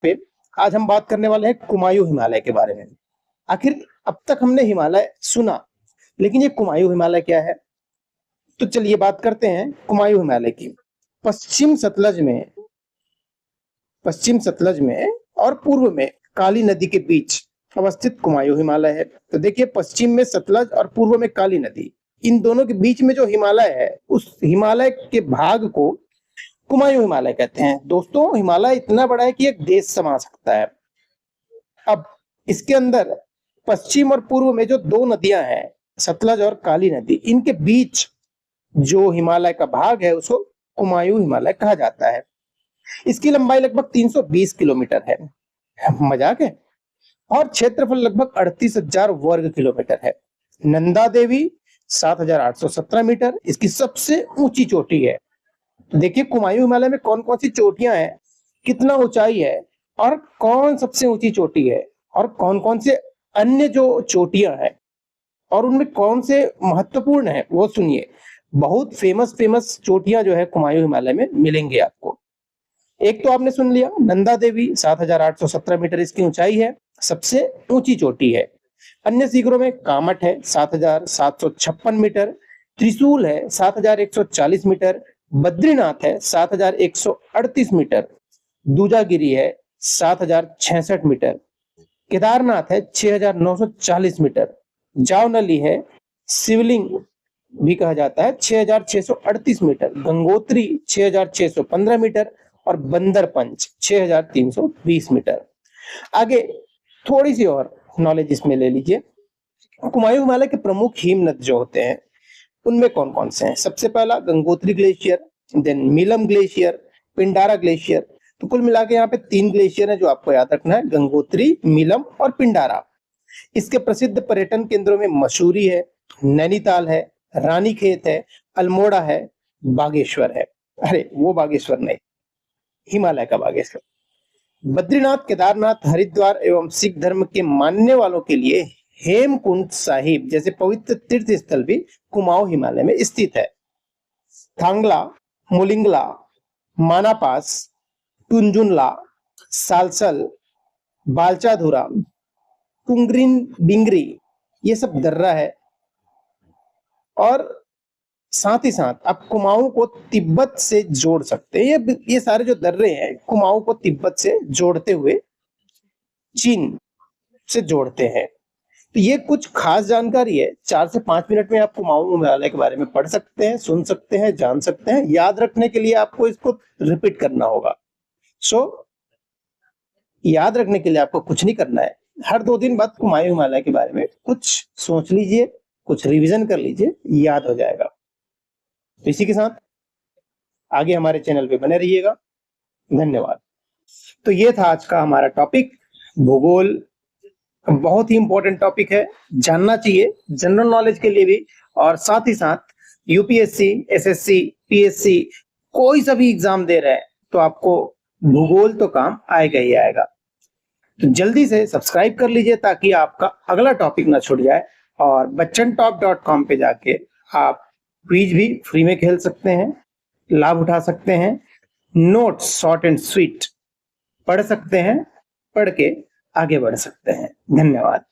पे आज हम बात करने वाले हैं कुमायूं हिमालय के बारे में। आखिर अब तक हमने हिमालय सुना, लेकिन ये कुमायूं हिमालय क्या है? तो चलिए बात करते हैं कुमायूं हिमालय की। पश्चिम सतलज में और पूर्व में काली नदी के बीच अवस्थित कुमायूं हिमालय है। तो देखिए, पश्चिम में सतलज और पूर्व में काली नदी, इन दोनों के बीच में जो हिमालय है, उस हिमालय के भाग को कुमायूं हिमालय कहते हैं। दोस्तों, हिमालय इतना बड़ा है कि एक देश समा सकता है। अब इसके अंदर पश्चिम और पूर्व में जो दो नदियां हैं, सतलज और काली नदी, इनके बीच जो हिमालय का भाग है उसको कुमायूं हिमालय कहा जाता है। इसकी लंबाई लगभग 320 किलोमीटर है। मजाक है। और क्षेत्रफल लगभग 38,000 वर्ग किलोमीटर है। नंदा देवी 7,817 मीटर इसकी सबसे ऊंची चोटी है। तो देखिए, कुमायूं हिमालय में कौन कौन सी चोटियां हैं, कितना ऊंचाई है, और कौन सबसे ऊंची चोटी है, और कौन कौन से अन्य जो चोटियां हैं और उनमें कौन से महत्वपूर्ण है, वो सुनिए। बहुत फेमस चोटियां जो है कुमायूं हिमालय में मिलेंगे आपको। एक तो आपने सुन लिया, नंदा देवी 7,817 मीटर इसकी ऊंचाई है, सबसे ऊंची चोटी है। अन्य शिखरों में कामट है 7,756 मीटर, त्रिशूल है 7,140 मीटर, बद्रीनाथ है 7,138 मीटर, दूजागिरी है 7,066 मीटर, केदारनाथ है 6,940 मीटर, जावनली है, शिवलिंग भी कहा जाता है 6,638 मीटर, गंगोत्री 6,615 मीटर और बंदरपंच 6,320 मीटर। आगे थोड़ी सी और नॉलेज इसमें ले लीजिए। कुमायूं हिमालय के प्रमुख हिमनद जो होते हैं उनमें कौन कौन से हैं? सबसे पहला Gangotri glacier, then Milam glacier, Pindara glacier. तो कुल मिला के यहाँ पे 3 ग्लेशियर है जो आपको याद रखना है, गंगोत्री, मीलम और पिंडारा। इसके प्रसिद्ध पर्यटन केंद्रों में मसूरी है, नैनीताल है, रानीखेत है, अल्मोड़ा है, बागेश्वर है। अरे वो बागेश्वर नहीं, हिमालय का बागेश्वर। बद्रीनाथ, केदारनाथ, हरिद्वार एवं सिख धर्म के मानने वालों के लिए हेमकुंड साहिब जैसे पवित्र तीर्थ स्थल भी कुमाऊं हिमालय में स्थित है। थांगला, मुलिंगला, मानापास, टुंजुनला, सालसल, बालचाधुरा, कुंगरिन बिंगरी, ये सब दर्रा है। और साथ ही साथ आप कुमाऊं को तिब्बत से जोड़ सकते हैं। ये सारे जो दर्रे हैं कुमाऊं को तिब्बत से जोड़ते हुए चीन से जोड़ते हैं। तो ये कुछ खास जानकारी है। 4 से 5 मिनट में आप कुमाऊं हिमालय के बारे में पढ़ सकते हैं, सुन सकते हैं, जान सकते हैं। याद रखने के लिए आपको इसको रिपीट करना होगा। याद रखने के लिए आपको कुछ नहीं करना है, हर 2 दिन बाद कुमायूं हिमालय के बारे में कुछ सोच लीजिए, कुछ रिवीजन कर लीजिए, याद हो जाएगा। तो इसी के साथ आगे हमारे चैनल पे बने रहिएगा। धन्यवाद। तो ये था आज का हमारा टॉपिक, भूगोल। बहुत ही इंपॉर्टेंट टॉपिक है, जानना चाहिए जनरल नॉलेज के लिए भी, और साथ ही साथ यूपीएससी, एसएससी, पीएससी कोई सा भी एग्जाम दे रहे हैं तो आपको भूगोल तो काम आएगा ही आएगा। तो जल्दी से सब्सक्राइब कर लीजिए ताकि आपका अगला टॉपिक ना छूट जाए। और bachchantop.com पे जाके आप क्विज भी फ्री में खेल सकते हैं, लाभ उठा सकते हैं, नोट्स शॉर्ट एंड स्वीट पढ़ सकते हैं, पढ़ के आगे बढ़ सकते हैं। धन्यवाद।